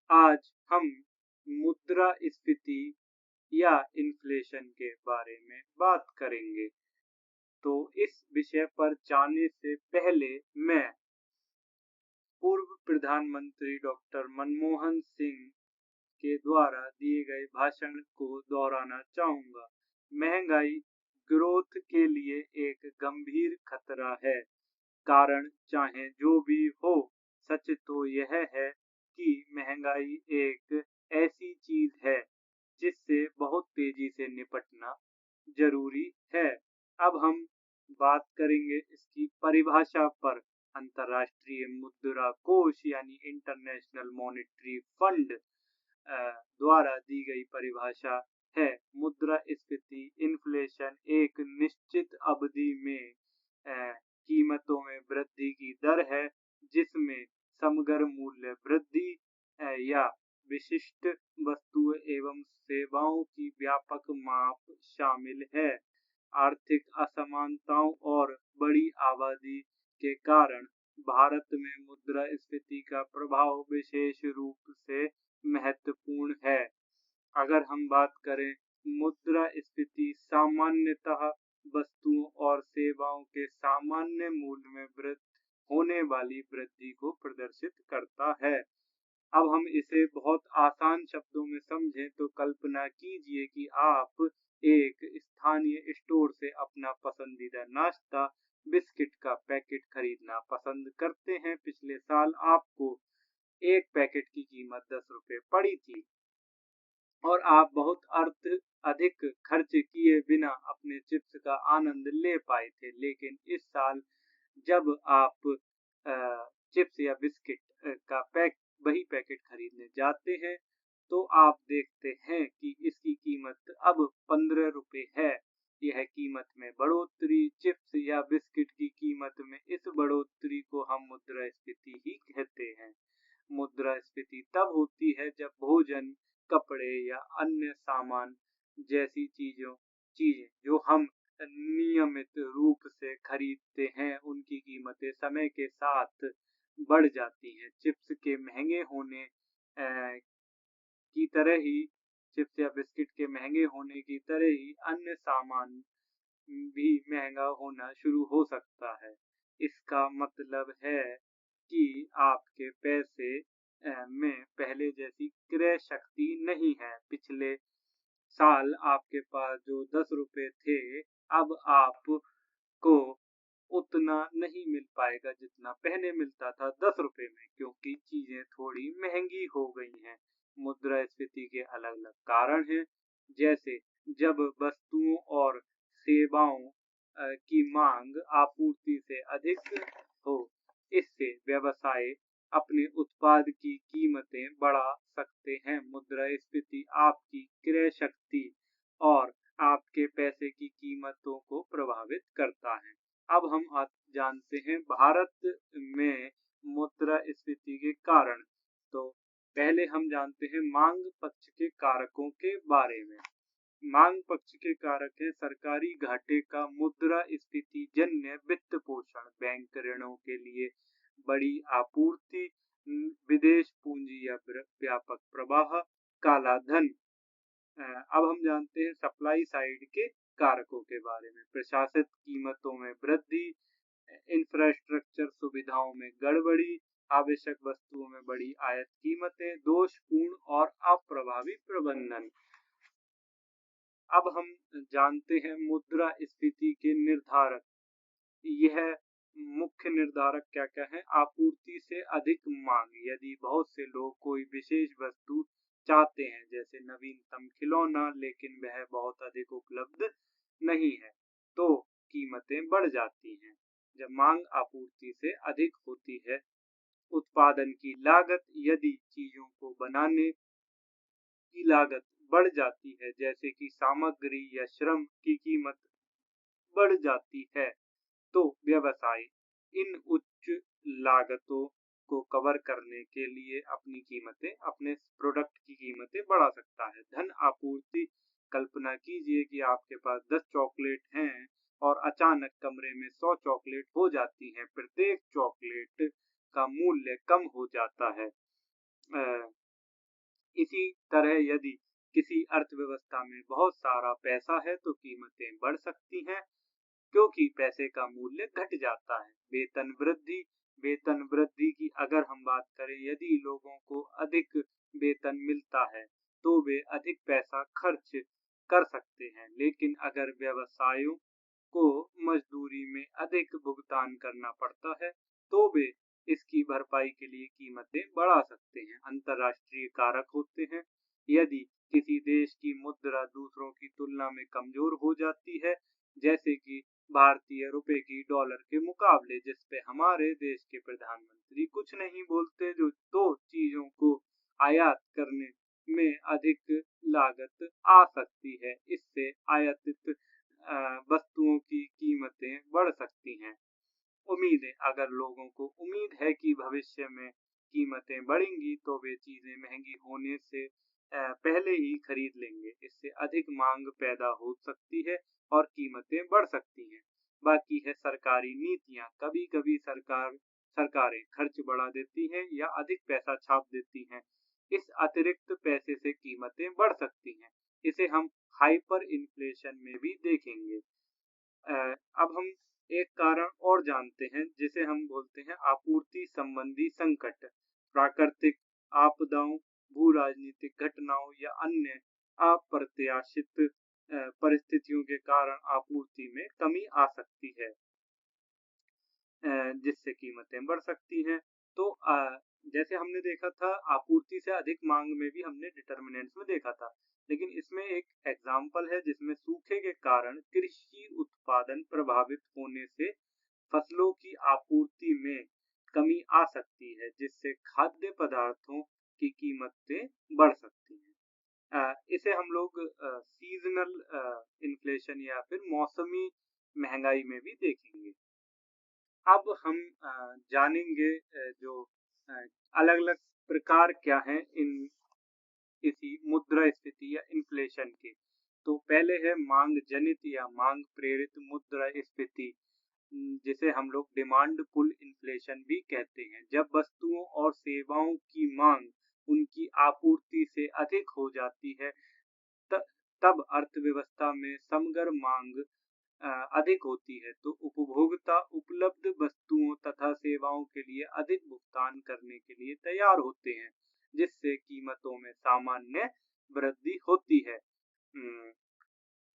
आज हम मुद्रास्फीति या इन्फ्लेशन के बारे में बात करेंगे। तो इस विषय पर जाने से पहले मैं पूर्व प्रधानमंत्री डॉक्टर मनमोहन सिंह के द्वारा दिए गए भाषण को दोहराना चाहूँगा। महंगाई ग्रोथ के लिए एक गंभीर खतरा है। कारण चाहे जो भी हो, सच तो यह है कि महंगाई एक ऐसी चीज है जिससे बहुत तेजी से निपटना जरूरी है। अब हम बात करेंगे इसकी परिभाषा पर। अंतर्राष्ट्रीय मुद्रा कोष यानी इंटरनेशनल मॉनेटरी फंड द्वारा दी गई परिभाषा है, मुद्रास्फीति इन्फ्लेशन एक निश्चित अवधि में कीमतों में वृद्धि की दर है जिसमें समग्र मूल्य वृद्धि या विशिष्ट वस्तुएं एवं सेवाओं की व्यापक माप शामिल है। आर्थिक असमानताओं और बड़ी आबादी के कारण भारत में मुद्रास्फीति का प्रभाव विशेष रूप से महत्वपूर्ण है। अगर हम बात करें, मुद्रास्फीति सामान्यतः वस्तुओं और सेवाओं के सामान्य मूल्य में होने वाली वृद्धि को प्रदर्शित करता है। अब हम इसे बहुत आसान शब्दों में समझें तो कल्पना कीजिए कि आप एक स्थानीय स्टोर से अपना पसंदीदा नाश्ता बिस्किट का पैकेट खरीदना पसंद करते हैं। पिछले साल आपको एक पैकेट की कीमत 10 रुपए पड़ी थी और आप बहुत अधिक खर्च किए बिना अपने चिप्स का आनंद ले पाए थे। लेकिन इस साल जब आप चिप्स या बिस्किट का वही पैकेट खरीदने जाते हैं तो आप देखते हैं कि इसकी कीमत अब 15 रुपए है। यह कीमत में बढ़ोतरी, चिप्स या बिस्किट की कीमत में इस बढ़ोतरी को हम मुद्रास्फीति ही कहते हैं। मुद्रास्फीति तब होती है जब भोजन, कपड़े या अन्य सामान जैसी चीजें जो हम नियमित रूप से खरीदते हैं उनकी कीमतें समय के साथ बढ़ जाती हैं। की तरह ही चिप्स या बिस्किट के महंगे होने की तरह ही अन्य सामान भी महंगा होना शुरू हो सकता है। इसका मतलब है कि आपके पैसे में पहले जैसी क्रय शक्ति नहीं है। पिछले साल आपके पास जो 10 रुपए थे, अब आपको उतना नहीं मिल पाएगा जितना पहले मिलता था 10 रुपए में, क्योंकि चीजें थोड़ी महंगी हो गई हैं। मुद्रास्फीति के अलग अलग कारण हैं, जैसे जब वस्तुओं और सेवाओं की मांग आपूर्ति से अधिक हो, इससे व्यवसाय अपने उत्पाद की कीमतें बढ़ा सकते हैं। मुद्रास्फीति आपकी क्रय शक्ति और आपके पैसे की कीमतों को प्रभावित करता है। अब हम जानते हैं भारत में मुद्रास्फीति के कारण। तो पहले हम जानते हैं मांग पक्ष के कारकों के बारे में। मांग पक्ष के कारक है सरकारी घाटे का मुद्रास्फीति जन्य वित्त पोषण, बैंक ऋणों के लिए बड़ी आपूर्ति, विदेश पूंजी या व्यापक प्रवाह, काला धन। अब हम जानते हैं सप्लाई साइड के कारकों के बारे में। प्रशासित कीमतों में वृद्धि, इंफ्रास्ट्रक्चर सुविधाओं में गड़बड़ी, आवश्यक वस्तुओं में बड़ी आयात कीमतें, दोषपूर्ण और अप्रभावी प्रबंधन। अब हम जानते हैं मुद्रास्फीति के निर्धारक। यह मुख्य निर्धारक क्या क्या है? आपूर्ति से अधिक मांग, यदि बहुत से लोग कोई विशेष वस्तु चाहते हैं जैसे नवीनतम खिलौना, लेकिन वह बहुत अधिक उपलब्ध नहीं है तो कीमतें बढ़ जाती हैं। जब मांग आपूर्ति से अधिक होती है, उत्पादन की लागत, यदि चीजों को बनाने की लागत बढ़ जाती है जैसे कि सामग्री या श्रम की कीमत बढ़ जाती है, तो व्यवसाय इन उच्च लागतों को कवर करने के लिए अपने प्रोडक्ट की कीमतें बढ़ा सकता है। धन आपूर्ति, कल्पना कीजिए कि आपके पास 10 चॉकलेट हैं और अचानक कमरे में 100 चॉकलेट हो जाती हैं। प्रत्येक चॉकलेट का मूल्य कम हो जाता है। इसी तरह यदि किसी अर्थव्यवस्था में बहुत सारा पैसा है तो कीमतें बढ़ सकती हैं, क्योंकि पैसे का मूल्य घट जाता है। वेतन वृद्धि की अगर हम बात करें, यदि लोगों को अधिक वेतन मिलता है तो वे अधिक पैसा खर्च कर सकते हैं, लेकिन अगर व्यवसायों को मजदूरी में अधिक भुगतान करना पड़ता है तो वे इसकी भरपाई के लिए कीमतें बढ़ा सकते हैं। अंतर्राष्ट्रीय कारक होते हैं। यदि किसी देश की मुद्रा दूसरों की तुलना में कमजोर हो जाती है, जैसे कि भारतीय रुपए की डॉलर के मुकाबले, जिस पे हमारे देश के प्रधानमंत्री कुछ नहीं बोलते, जो दो चीजों को आयात करने में अधिक लागत आ सकती है, इससे आयातित वस्तुओं की कीमतें बढ़ सकती हैं। उम्मीद है, अगर लोगों को उम्मीद है कि भविष्य में कीमतें बढ़ेंगी तो वे चीजें महंगी होने से पहले ही खरीद लेंगे। इससे अधिक मांग पैदा हो सकती है और कीमतें बढ़ सकती हैं। बाकी है सरकारी नीतियां। कभी कभी सरकारें खर्च बढ़ा देती हैं या अधिक पैसा छाप देती हैं। इस अतिरिक्त पैसे से कीमतें बढ़ सकती हैं। इसे हम हाइपर इन्फ्लेशन में भी देखेंगे। अब हम एक कारण और जानते हैं, जिसे हम बोलते हैं आपूर्ति संबंधी संकट। प्राकृतिक आपदाओं, भू राजनीतिक घटनाओं या अन्य अप्रत्याशित परिस्थितियों के कारण आपूर्ति में कमी आ सकती है, जिससे कीमतें बढ़ सकती हैं। तो जैसे हमने देखा था, आपूर्ति से अधिक मांग में भी हमने डिटर्मिनेंट्स में देखा था, लेकिन इसमें एक एग्जाम्पल है जिसमें सूखे के कारण कृषि उत्पादन प्रभावित होने से फसलों की आपूर्ति में कमी आ सकती है, जिससे खाद्य पदार्थों की कीमतें बढ़ सकती हैं। इसे हम लोग सीजनल इन्फ्लेशन या फिर मौसमी महंगाई में भी देखेंगे। अब हम जानेंगे जो अलग अलग प्रकार क्या हैं इन इसी मुद्रास्फीति या इन्फ्लेशन के। तो पहले है मांग जनित या मांग प्रेरित मुद्रास्फीति, जिसे हम लोग डिमांड पुल इन्फ्लेशन भी कहते हैं। जब वस्तुओं और सेवाओं की मांग उनकी आपूर्ति से अधिक हो जाती है, तब अर्थव्यवस्था में समग्र मांग अधिक होती है, तो उपभोक्ता उपलब्ध वस्तुओं तथा सेवाओं के लिए अधिक भुगतान करने के लिए तैयार होते हैं, जिससे कीमतों में सामान्य वृद्धि होती है।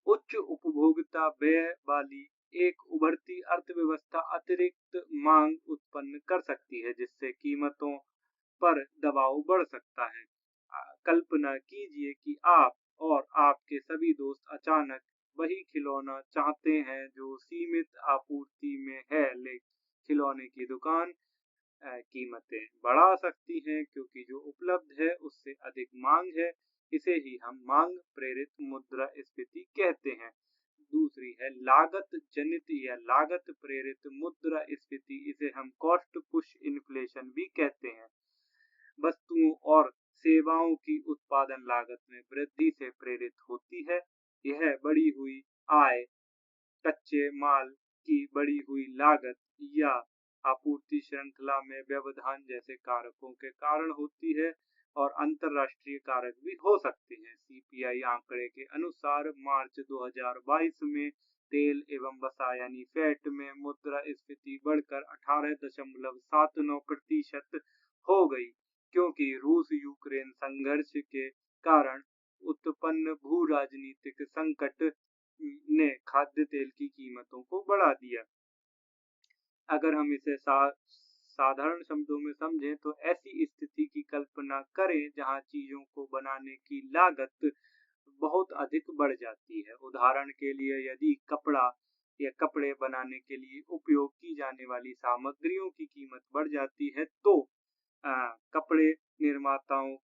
उच्च उपभोक्ता व्यय वाली एक उभरती अर्थव्यवस्था अतिरिक्त मांग उत्पन्न कर सकती है, जिससे कीमतों पर दबाव बढ़ सकता है। कल्पना कीजिए कि आप और आपके सभी दोस्त अचानक वही खिलौना चाहते हैं जो सीमित आपूर्ति में है, लेकिन खिलौने की दुकान कीमतें बढ़ा सकती हैं, क्योंकि जो उपलब्ध है उससे अधिक मांग है। इसे ही हम मांग प्रेरित मुद्रास्फीति कहते हैं। दूसरी है लागत जनित या लागत प्रेरित मुद्रास्फीति, इसे हम कॉस्ट पुश इन्फ्लेशन भी कहते हैं। वस्तुओं और सेवाओं की उत्पादन लागत में वृद्धि से प्रेरित होती है। यह बढ़ी हुई आय, कच्चे माल की बढ़ी हुई लागत या आपूर्ति श्रृंखला में व्यवधान जैसे कारकों के कारण होती है, और अंतरराष्ट्रीय कारक भी हो सकते हैं। सीपीआई आंकड़े के अनुसार मार्च 2022 में तेल एवं वसा यानी फैट में मुद्रास्फीति बढ़कर 18.79% हो गई, क्योंकि रूस यूक्रेन संघर्ष के कारण उत्पन्न भू राजनीतिक संकट ने खाद्य तेल की कीमतों को बढ़ा दिया। अगर हम इसे साधारण शब्दों में समझें तो ऐसी स्थिति की कल्पना करें जहां चीजों को बनाने की लागत बहुत अधिक बढ़ जाती है। उदाहरण के लिए, यदि कपड़ा या कपड़े बनाने के लिए उपयोग की जाने वाली सामग्रियों की कीमत बढ़ जाती है, तो कपड़े निर्माताओं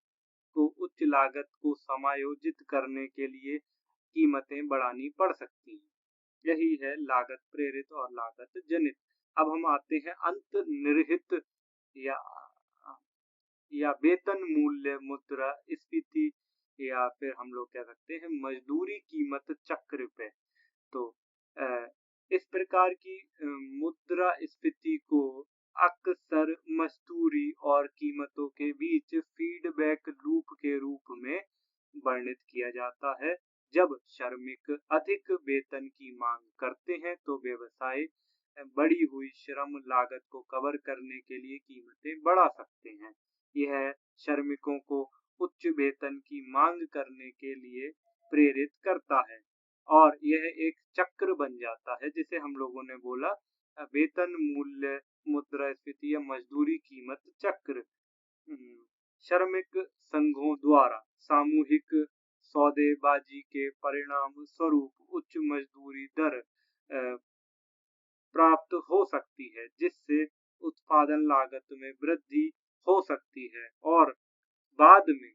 को उच्च लागत को समायोजित करने के लिए कीमतें बढ़ानी पड़ सकती हैं। यही है लागत प्रेरित और लागत जनित। अब हम आते हैं अंतर्निहित या वेतन मूल्य मुद्रास्फीति, या फिर हम लोग कह सकते हैं मजदूरी कीमत चक्र पे। तो इस प्रकार की मुद्रास्फीति को अक्सर मजदूरी और कीमतों के बीच फीडबैक लूप के रूप में वर्णित किया जाता है। जब श्रमिक अधिक वेतन की मांग करते हैं तो व्यवसाय बढ़ी हुई श्रम लागत को कवर करने के लिए कीमतें बढ़ा सकते हैं। यह श्रमिकों को उच्च वेतन की मांग करने के लिए प्रेरित करता है और यह एक चक्र बन जाता है, जिसे हम लोगों ने बोला वेतन मूल्य मुद्रास्फीति या मजदूरी कीमत चक्र। श्रमिक संघों द्वारा सामूहिक सौदेबाजी के परिणाम स्वरूप उच्च मजदूरी दर प्राप्त हो सकती है, जिससे उत्पादन लागत में वृद्धि हो सकती है और बाद में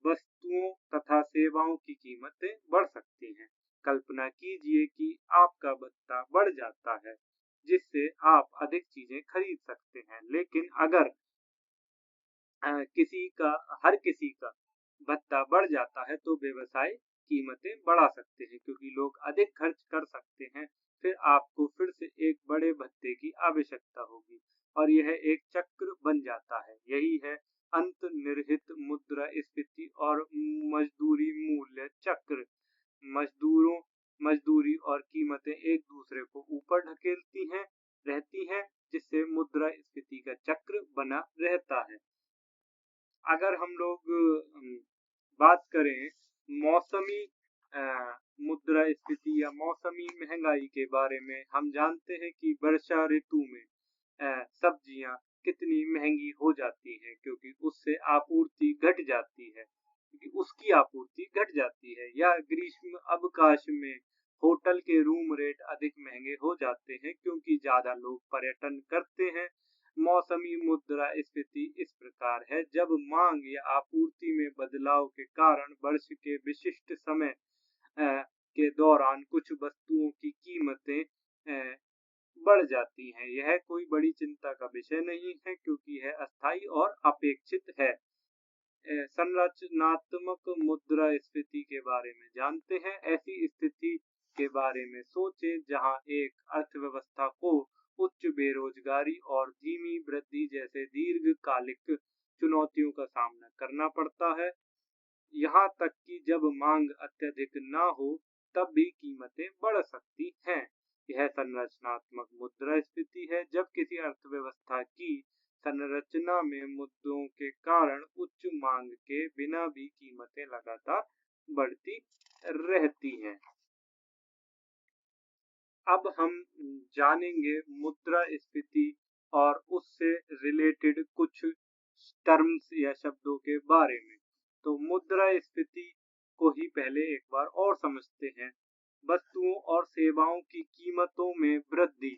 वस्तुओं तथा सेवाओं की कीमतें बढ़ सकती हैं। कल्पना कीजिए कि आपका भत्ता बढ़ जाता है, जिससे आप अधिक चीजें खरीद सकते हैं, लेकिन अगर हर किसी का भत्ता बढ़ जाता है तो व्यवसाय कीमतें बढ़ा सकते हैं, क्योंकि लोग अधिक खर्च कर सकते हैं। फिर आपको फिर से एक बड़े भत्ते की आवश्यकता होगी और यह एक चक्र बन जाता है। यही है अंतर्निहित मुद्रास्फीति और मजदूरी मूल्य चक्र। मजदूरी और कीमतें एक दूसरे को ऊपर ढकेलती हैं रहती हैं, जिससे मुद्रास्फीति का चक्र बना रहता है। अगर हम लोग बात करें मौसमी मुद्रास्फीति या मौसमी महंगाई के बारे में, हम जानते हैं कि वर्षा ऋतु में सब्जियां कितनी महंगी हो जाती हैं, क्योंकि उससे आपूर्ति घट जाती है, उसकी आपूर्ति घट जाती है। या ग्रीष्म अवकाश में होटल के रूम रेट अधिक महंगे हो जाते हैं, क्योंकि ज्यादा लोग पर्यटन करते हैं। मौसमी मुद्रास्फीति इस प्रकार है, जब मांग या आपूर्ति में बदलाव के कारण वर्ष के विशिष्ट समय के दौरान कुछ वस्तुओं की कीमतें बढ़ जाती हैं। यह कोई बड़ी चिंता का विषय नहीं है, क्योंकि यह अस्थायी और अपेक्षित है। संरचनात्मक मुद्रास्फीति के बारे में जानते हैं। ऐसी स्थिति के बारे में सोचें जहां एक अर्थव्यवस्था को उच्च बेरोजगारी और धीमी वृद्धि जैसे दीर्घकालिक चुनौतियों का सामना करना पड़ता है। यहाँ तक कि जब मांग अत्यधिक न हो तब भी कीमतें बढ़ सकती हैं। यह संरचनात्मक मुद्रास्फीति है, जब किसी अर्थव्यवस्था की संरचना में मुद्दों के कारण उच्च मांग के बिना भी कीमतें लगातार बढ़ती रहती हैं। अब हम जानेंगे मुद्रास्फीति और उससे रिलेटेड कुछ टर्म्स या शब्दों के बारे में। तो मुद्रास्फीति को ही पहले एक बार और समझते हैं। वस्तुओं और सेवाओं की कीमतों में वृद्धि,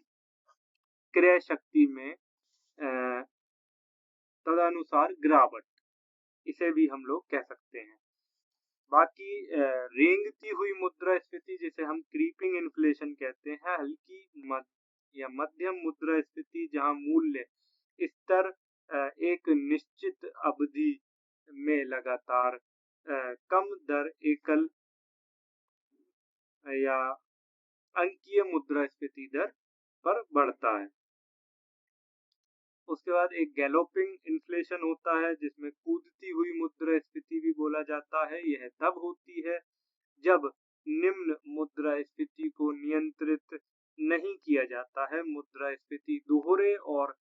क्रय शक्ति में तदनुसार गिरावट, इसे भी हम लोग कह सकते हैं। बाकी रेंगती हुई मुद्रास्फीति, जिसे हम क्रीपिंग इन्फ्लेशन कहते हैं, हल्की या मध्यम मुद्रास्फीति, जहां मूल्य स्तर एक निश्चित अवधि में लगातार कम दर एकल या अंकीय मुद्रास्फीति दर पर बढ़ता है। उसके बाद एक गैलोपिंग इन्फ्लेशन होता है, जिसमें कूदती हुई मुद्रास्फीति भी बोला जाता है। यह तब होती है जब निम्न मुद्रास्फीति को नियंत्रित नहीं किया जाता है। मुद्रास्फीति दोहरे और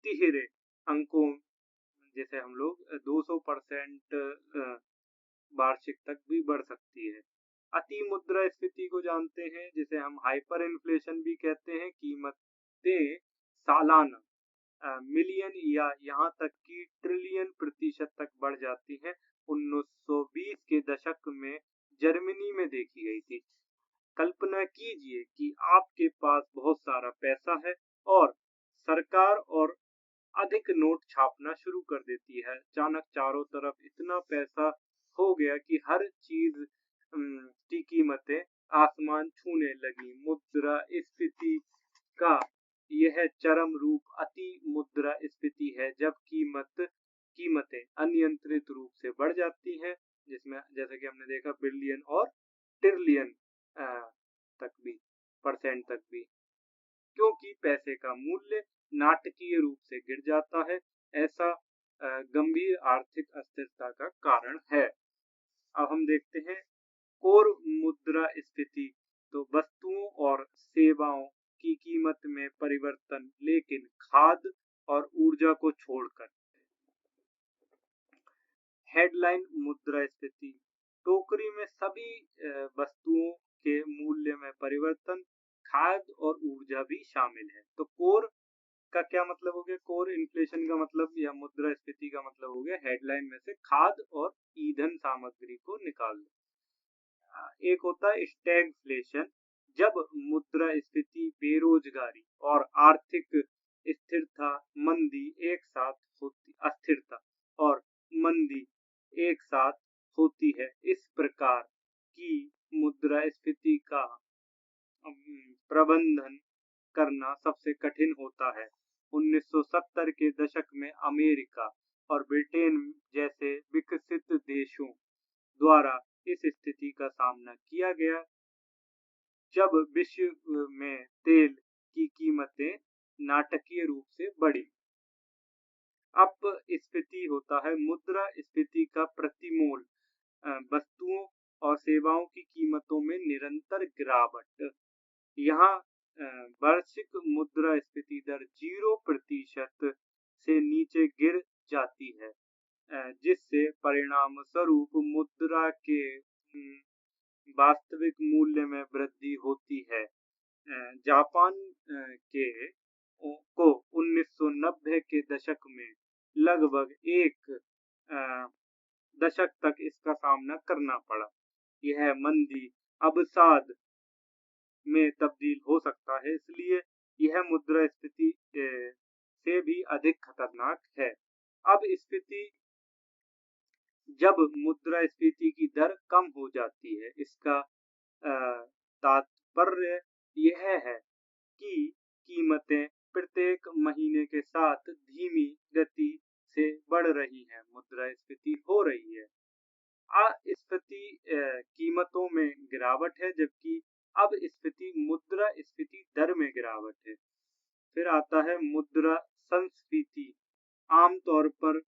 तिहरे अंकों, जैसे हम लोग 200% वार्षिक तक भी बढ़ सकती है। अति मुद्रास्फीति को जानते हैं, जिसे हम हाइपर इन्फ्लेशन भी कहते हैं। कीमतें सालाना मिलियन या यहाँ तक कि ट्रिलियन प्रतिशत तक बढ़ जाती हैं। 1920 के दशक में जर्मनी में देखी गई थी। कल्पना कीजिए कि आपके पास बहुत सारा पैसा है और सरकार और अधिक नोट छापना शुरू कर देती है। अचानक चारों तरफ इतना पैसा हो गया कि हर चीज की कीमतें आसमान छूने लगी। मुद्रास्फीति का यह चरम रूप अति मुद्रास्फीति है, जब कीमतें अनियंत्रित रूप से बढ़ जाती हैं, जिसमें जैसे कि हमने देखा बिलियन और ट्रिलियन तक भी, परसेंट तक भी, क्योंकि पैसे का मूल्य नाटकीय रूप से गिर जाता है। ऐसा गंभीर आर्थिक अस्थिरता का कारण है। अब हम देखते हैं कोर मुद्रास्फीति। तो वस्तुओं और सेवाओं की कीमत में परिवर्तन, लेकिन खाद्य और ऊर्जा को छोड़कर। हेडलाइन मुद्रास्फीति, टोकरी में सभी वस्तुओं के मूल्य में परिवर्तन, खाद्य और ऊर्जा भी शामिल है। तो कोर का क्या मतलब हो गया? कोर इन्फ्लेशन का मतलब या मुद्रास्फीति का मतलब हो गया हेडलाइन में से खाद्य और ईंधन सामग्री को निकाल दो। एक होता है स्टैगफ्लेशन, जब मुद्रास्फीति, बेरोजगारी और आर्थिक स्थिरता मंदी एक साथ होती अस्थिरता और मंदी एक साथ होती है। इस प्रकार की मुद्रास्फीति का प्रबंधन करना सबसे कठिन होता है। 1970 के दशक में अमेरिका और ब्रिटेन जैसे विकसित देशों द्वारा इस स्थिति का सामना किया गया, जब विश्व में तेल की कीमतें नाटकीय रूप से बढ़ी। अपस्फीति होता है मुद्रास्फीति का प्रतिमूल वस्तुओं और सेवाओं की कीमतों में निरंतर गिरावट। यहाँ वार्षिक मुद्रास्फीति दर 0% से नीचे गिर जाती है, जिससे परिणाम स्वरूप मुद्रा के वास्तविक मूल्य में वृद्धि होती है। जापान को 1990 के दशक में लगभग एक दशक तक इसका सामना करना पड़ा। यह मंदी अवसाद में तब्दील हो सकता है, इसलिए यह मुद्रास्फीति से भी अधिक खतरनाक है। अब स्फीति, जब मुद्रास्फीति की दर कम हो जाती है, इसका तात्पर्य यह है कि कीमतें प्रत्येक महीने के साथ धीमी गति से बढ़ रही हैं, मुद्रास्फीति हो रही है। अस्फीति कीमतों में गिरावट है, जबकि अब स्फीति मुद्रास्फीति दर में गिरावट है। फिर आता है मुद्रा संस्फीति। आमतौर पर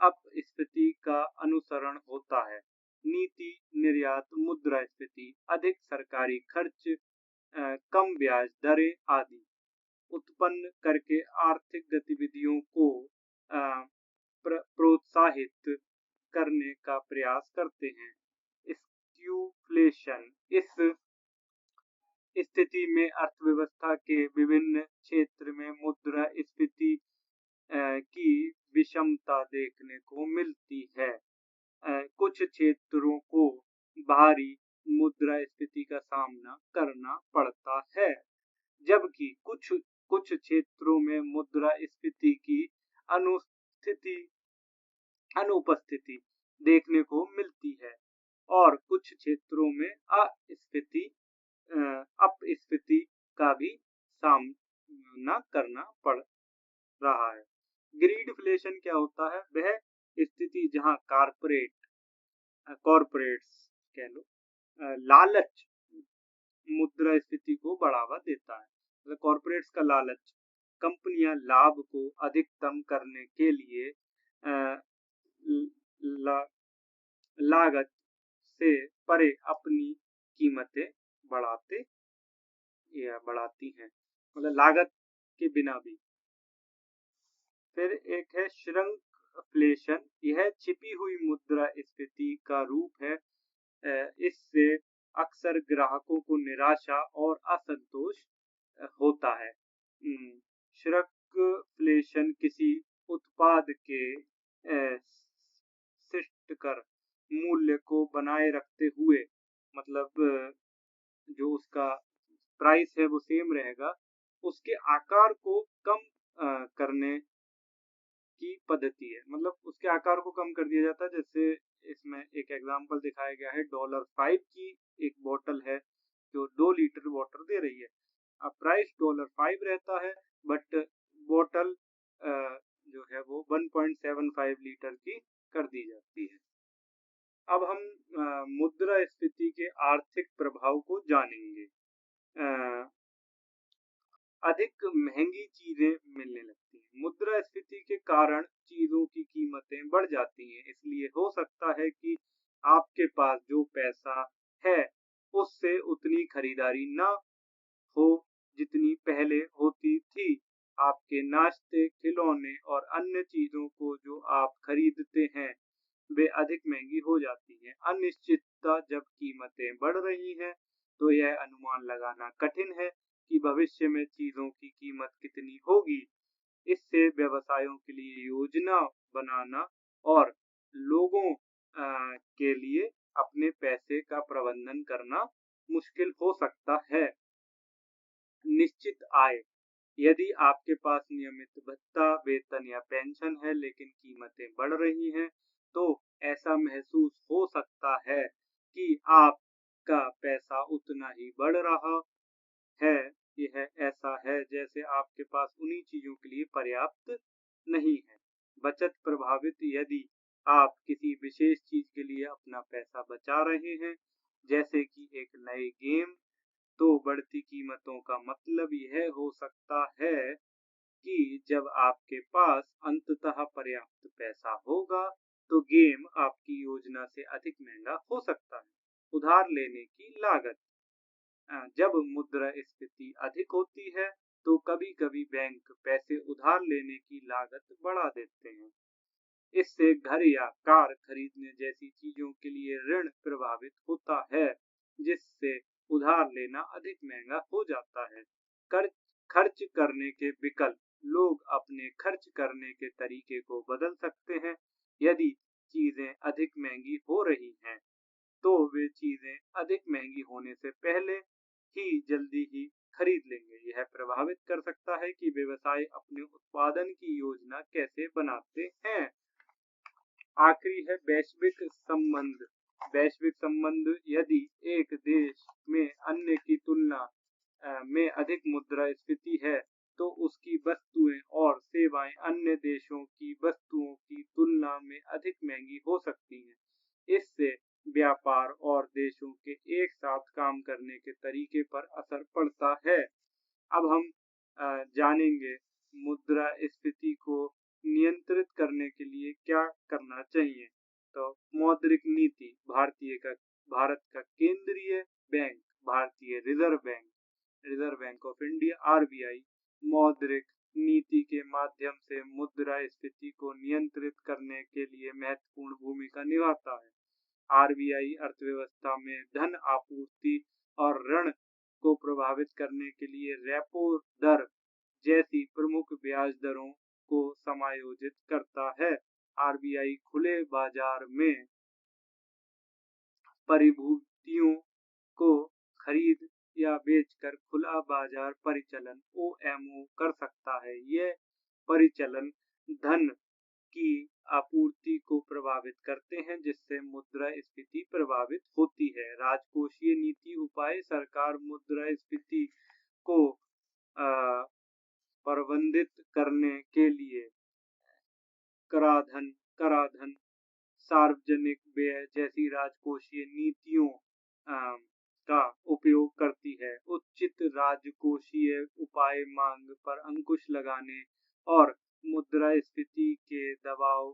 अपस्फीति का अनुसरण होता है। नीति निर्यात मुद्रास्फीति, अधिक सरकारी खर्च, कम ब्याज दरें आदि उत्पन्न करके आर्थिक गतिविधियों को प्रोत्साहित करने का प्रयास करते हैं। स्क्यूफ्लेशन, इस स्थिति में अर्थव्यवस्था के विभिन्न क्षेत्र में मुद्रास्फीति की विषमता देखने को मिलती है। कुछ क्षेत्रों को भारी मुद्रास्फीति का सामना करना पड़ता है, जबकि कुछ क्षेत्रों में मुद्रास्फीति की अनुपस्थिति देखने को मिलती है और कुछ क्षेत्रों में अपस्फीति का भी सामना करना पड़ रहा है। ग्रीडफ्लेशन क्या होता है? वह स्थिति जहां कॉरपोरेट्स कह लो लालच मुद्रास्फीति को बढ़ावा देता है। मतलब कॉरपोरेट्स का लालच, कंपनियां लाभ को अधिकतम करने के लिए लागत से परे अपनी कीमतें बढ़ाती हैं, मतलब लागत के बिना भी। फिर एक है श्रृंखलेशन, यह छिपी हुई मुद्रास्फीति का रूप है। इससे अक्सर ग्राहकों को निराशा और असंतोष होता है। श्रृंखलेशन किसी उत्पाद के शिष्ट कर मूल्य को बनाए रखते हुए, मतलब जो उसका प्राइस है वो सेम रहेगा, उसके आकार को कम करने की पद्धति है। मतलब उसके आकार को कम कर दिया जाता है। जैसे इसमें एक एग्जांपल दिखाया गया है, $5 की एक बोतल है जो 2 लीटर वाटर दे रही है। अब प्राइस $5 रहता है, बट बोतल जो है वो 1.75 लीटर की कर दी जाती है। अब हम मुद्रास्फीति के आर्थिक प्रभाव को जानेंगे। अधिक महंगी चीजें मिलने लगती हैं। मुद्रास्फीति के कारण चीजों की कीमतें बढ़ जाती हैं, इसलिए हो सकता है कि आपके पास जो पैसा है उससे उतनी खरीदारी ना हो जितनी पहले होती थी। आपके नाश्ते, खिलौने और अन्य चीजों को जो आप खरीदते हैं वे अधिक महंगी हो जाती हैं। अनिश्चितता जब कीमतें बढ़ रही हैं तो यह अनुमान लगाना कठिन है कि भविष्य में चीजों की कीमत कितनी होगी। इससे व्यवसायों के लिए योजना बनाना और लोगों के लिए अपने पैसे का प्रबंधन करना मुश्किल हो सकता है। निश्चित आय, यदि आपके पास नियमित भत्ता, वेतन या पेंशन है लेकिन कीमतें बढ़ रही हैं, तो ऐसा महसूस हो सकता है कि आपका पैसा उतना ही बढ़ रहा है। यह ऐसा है जैसे आपके पास उन्हीं चीजों के लिए पर्याप्त नहीं है। बचत प्रभावित, यदि आप किसी विशेष चीज के लिए अपना पैसा बचा रहे हैं, जैसे कि एक नए गेम, तो बढ़ती कीमतों का मतलब यह हो सकता है कि जब आपके पास अंततः पर्याप्त पैसा होगा, तो गेम आपकी योजना से अधिक महंगा हो सकता है। उधार लेने की लागत, जब मुद्रास्फीति अधिक होती है, तो कभी-कभी बैंक पैसे उधार लेने की लागत बढ़ा देते हैं। इससे घर या कार खरीदने जैसी चीजों के लिए ऋण प्रभावित होता है, जिससे उधार लेना अधिक महंगा हो जाता है। खर्च खर्च करने के विकल्प, लोग अपने खर्च करने के तरीके को बदल सकते हैं। यदि चीजें अधिक महंगी हो रही हैं, तो वे चीजें अधिक महंगी होने से पहले ही जल्दी ही खरीद लेंगे। यह प्रभावित कर सकता है कि व्यवसाय अपने उत्पादन की योजना कैसे बनाते हैं। आखिरी है वैश्विक संबंध। वैश्विक संबंध, यदि एक देश में अन्य की तुलना में अधिक मुद्रास्फीति है, तो उसकी वस्तुएं और सेवाएं अन्य देशों की वस्तुओं की तुलना में अधिक महंगी हो सकती हैं। इससे व्यापार और देशों के एक साथ काम करने के तरीके पर असर पड़ता है। अब हम जानेंगे मुद्रास्फीति को नियंत्रित करने के लिए क्या करना चाहिए। तो मौद्रिक नीति, भारत का केंद्रीय बैंक, भारतीय reserve bank of India RBI मौद्रिक नीति के माध्यम से मुद्रास्फीति को नियंत्रित करने के लिए महत्वपूर्ण भूमिका निभाता है। आरबीआई अर्थव्यवस्था में धन आपूर्ति और ऋण को प्रभावित करने के लिए रेपो दर जैसी प्रमुख ब्याज दरों को समायोजित करता है। आरबीआई खुले बाजार में परिभूतियों को खरीद या बेचकर खुला बाजार परिचालन ओएमओ कर सकता है। यह परिचालन धन की आपूर्ति को प्रभावित करते हैं, जिससे मुद्रास्फीति प्रभावित होती है। राजकोषीय नीति उपाय, सरकार मुद्रास्फीति को प्रबंधित करने के लिए कराधान, सार्वजनिक व्यय जैसी राजकोषीय नीतियों का उपयोग करती है। उचित राजकोषीय उपाय मांग पर अंकुश लगाने और मुद्रास्फीति के दबाव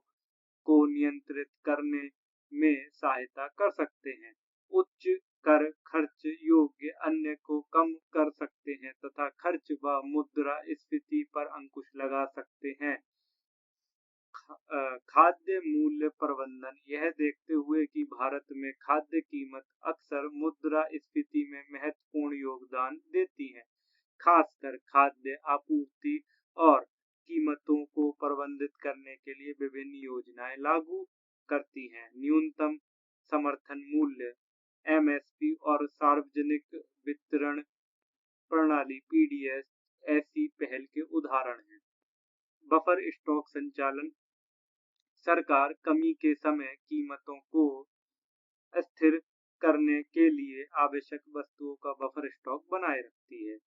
को नियंत्रित करने में सहायता कर सकते हैं। उच्च कर खर्च योग्य अन्य को कम कर सकते हैं तथा खर्च व मुद्रास्फीति पर अंकुश लगा सकते हैं। खाद्य मूल्य प्रबंधन, यह देखते हुए कि भारत में खाद्य कीमत अक्सर मुद्रास्फीति में महत्वपूर्ण योगदान देती है, खासकर खाद्य आपूर्ति और कीमतों को प्रबंधित करने के लिए विभिन्न योजनाएं लागू करती हैं। न्यूनतम समर्थन मूल्य एमएसपी और सार्वजनिक वितरण प्रणाली पीडीएस ऐसी पहल के उदाहरण हैं। बफर स्टॉक संचालन, सरकार कमी के समय कीमतों को स्थिर करने के लिए आवश्यक वस्तुओं का बफर स्टॉक बनाए रखती है।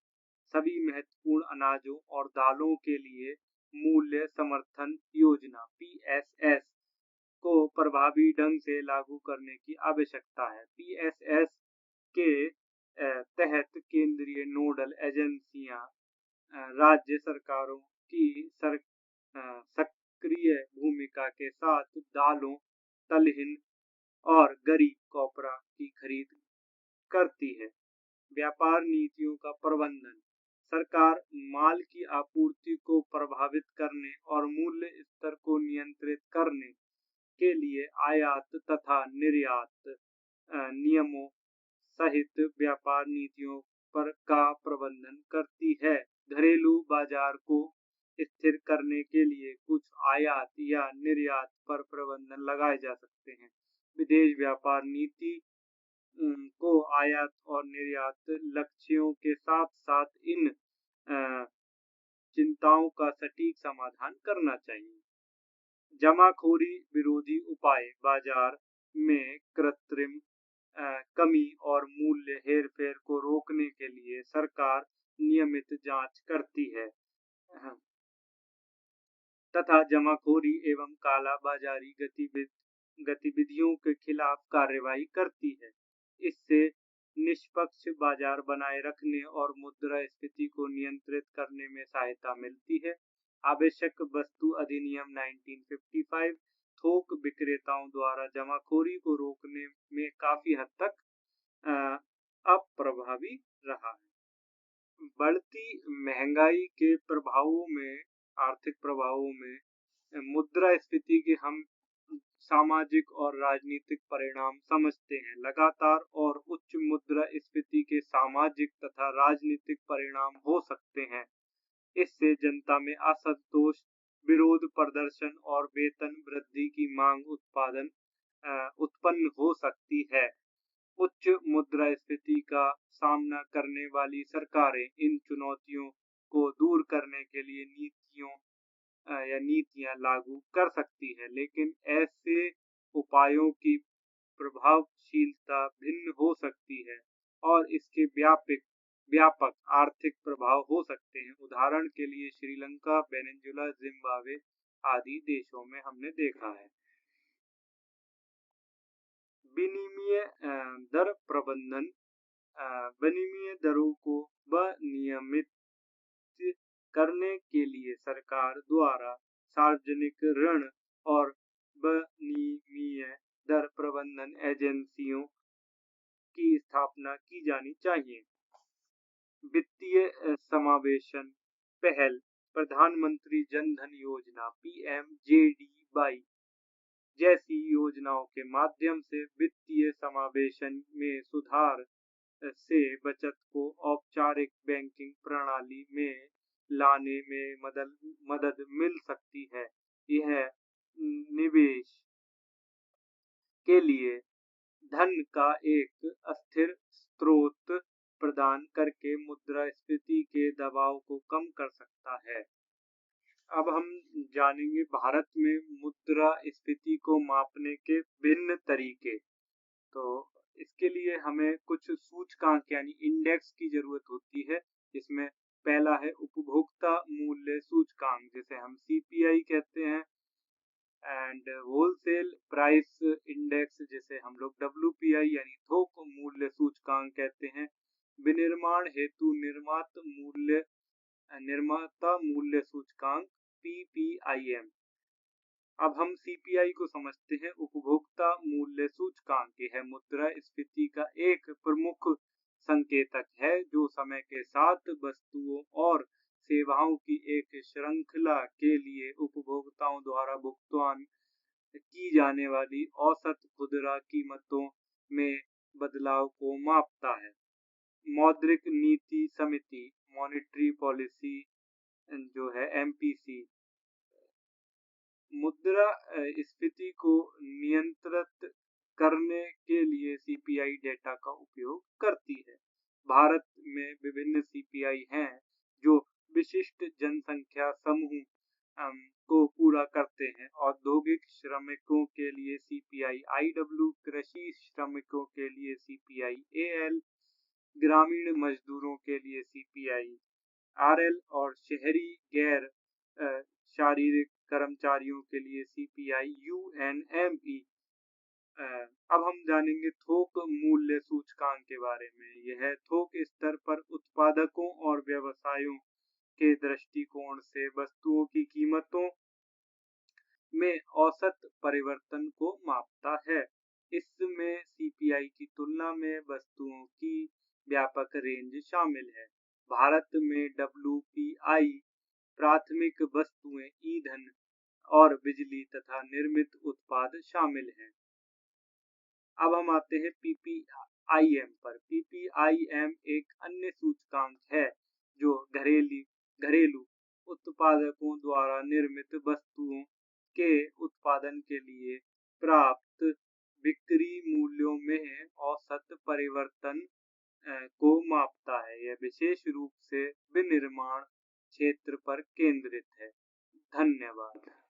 सभी महत्वपूर्ण अनाजों और दालों के लिए मूल्य समर्थन योजना पीएसएस को प्रभावी ढंग से लागू करने की आवश्यकता है। पीएसएस के तहत केंद्रीय नोडल एजेंसियां राज्य सरकारों की सक्रिय भूमिका के साथ दालों, तिलहन और गरी कोपरा की खरीद करती है। व्यापार नीतियों का प्रबंधन। सरकार माल की आपूर्ति को प्रभावित करने और मूल्य स्तर को नियंत्रित करने के लिए आयात तथा निर्यात नियमों सहित व्यापार नीतियों पर का प्रबंधन करती है। घरेलू बाजार को स्थिर करने के लिए कुछ आयात या निर्यात पर प्रतिबंध लगाए जा सकते हैं। विदेश व्यापार नीति को आयात और निर्यात लक्ष्यों के साथ साथ इन अ, चिंताओं का सटीक समाधान करना चाहिए। जमाखोरी विरोधी उपाय। बाजार में कृत्रिम कमी और मूल्य हेरफेर को रोकने के लिए सरकार नियमित जांच करती है तथा जमाखोरी एवं काला बाजारी गतिविधियों के खिलाफ कार्रवाई करती है। इससे निष्पक्ष बाजार बनाए रखने और मुद्रास्फीति को नियंत्रित करने में सहायता मिलती है। आवश्यक वस्तु अधिनियम 1955 थोक विक्रेताओं द्वारा जमाखोरी को रोकने में काफी हद तक अप्रभावी रहा है। बढ़ती महंगाई के प्रभावों में, आर्थिक प्रभावों में मुद्रास्फीति के हम सामाजिक और राजनीतिक परिणाम समझते हैं। लगातार और उच्च मुद्रास्फीति के सामाजिक तथा राजनीतिक परिणाम हो सकते हैं। इससे जनता में असंतोष, विरोध प्रदर्शन और वेतन वृद्धि की मांग उत्पन्न हो सकती है। उच्च मुद्रास्फीति का सामना करने वाली सरकारें इन चुनौतियों को दूर करने के लिए नीतियां लागू कर सकती है, लेकिन ऐसे उपायों की प्रभावशीलता भिन्न हो सकती है और इसके व्यापक आर्थिक प्रभाव हो सकते हैं। उदाहरण के लिए श्रीलंका, वेनेजुएला, जिम्बाब्वे आदि देशों में हमने देखा है। विनिमय दर प्रबंधन। विनिमय दरों को विनियमित करने के लिए सरकार द्वारा सार्वजनिक ऋण और विनिमय दर प्रबंधन एजेंसियों की स्थापना की जानी चाहिए। वित्तीय समावेशन पहल। प्रधानमंत्री जन धन योजना PMJDY जैसी योजनाओं के माध्यम से वित्तीय समावेशन में सुधार से बचत को औपचारिक बैंकिंग प्रणाली में लाने में मदद मिल सकती है। यह निवेश के लिए धन का एक अस्थिर स्रोत प्रदान करके मुद्रास्फीति के दबाव को कम कर सकता है। अब हम जानेंगे भारत में मुद्रास्फीति को मापने के भिन्न तरीके। तो इसके लिए हमें कुछ सूचकांक यानी इंडेक्स की जरूरत होती है, जिसमें पहला है उपभोक्ता मूल्य सूचकांक, जिसे हम CPI कहते हैं, एंड होलसेल प्राइस इंडेक्स, जिसे हम लोग WPI यानी थोक मूल्य सूचकांक कहते हैं। विनिर्माण हेतु निर्माता मूल्य सूचकांक PPIM। अब हम CPI को समझते हैं। उपभोक्ता मूल्य सूचकांक यह मुद्रास्फीति का एक प्रमुख संकेतक है, जो समय के साथ वस्तुओं और सेवाओं की एक श्रृंखला के लिए उपभोक्ताओं द्वारा भुगतान की जाने वाली औसत खुदरा कीमतों में बदलाव को मापता है। मौद्रिक नीति समिति मॉनेटरी पॉलिसी जो है MPC मुद्रा स्फीति को नियंत्रित करने के लिए CPI डेटा का उपयोग करती है। भारत में विभिन्न CPI हैं जो विशिष्ट जनसंख्या समूह को पूरा करते हैं। औद्योगिक श्रमिकों के लिए CPI IW, कृषि श्रमिकों के लिए CPI AL, ग्रामीण मजदूरों के लिए CPI RL और शहरी गैर शारीरिक कर्मचारियों के लिए CPI UNME। अब हम जानेंगे थोक मूल्य सूचकांक के बारे में। यह थोक स्तर पर उत्पादकों और व्यवसायों के दृष्टिकोण से वस्तुओं की कीमतों में औसत परिवर्तन को मापता है। इसमें सीपीआई की तुलना में वस्तुओं की व्यापक रेंज शामिल है। भारत में डब्ल्यूपीआई प्राथमिक वस्तुएं, ईंधन और बिजली तथा निर्मित उत्पाद शामिल हैं। अब हम आते हैं पीपीआईएम पर। पीपीआईएम एक अन्य सूचकांक है जो घरेलू उत्पादकों द्वारा निर्मित वस्तुओं के उत्पादन के लिए प्राप्त बिक्री मूल्यों में औसत परिवर्तन को मापता है। यह विशेष रूप से विनिर्माण क्षेत्र पर केंद्रित है। धन्यवाद।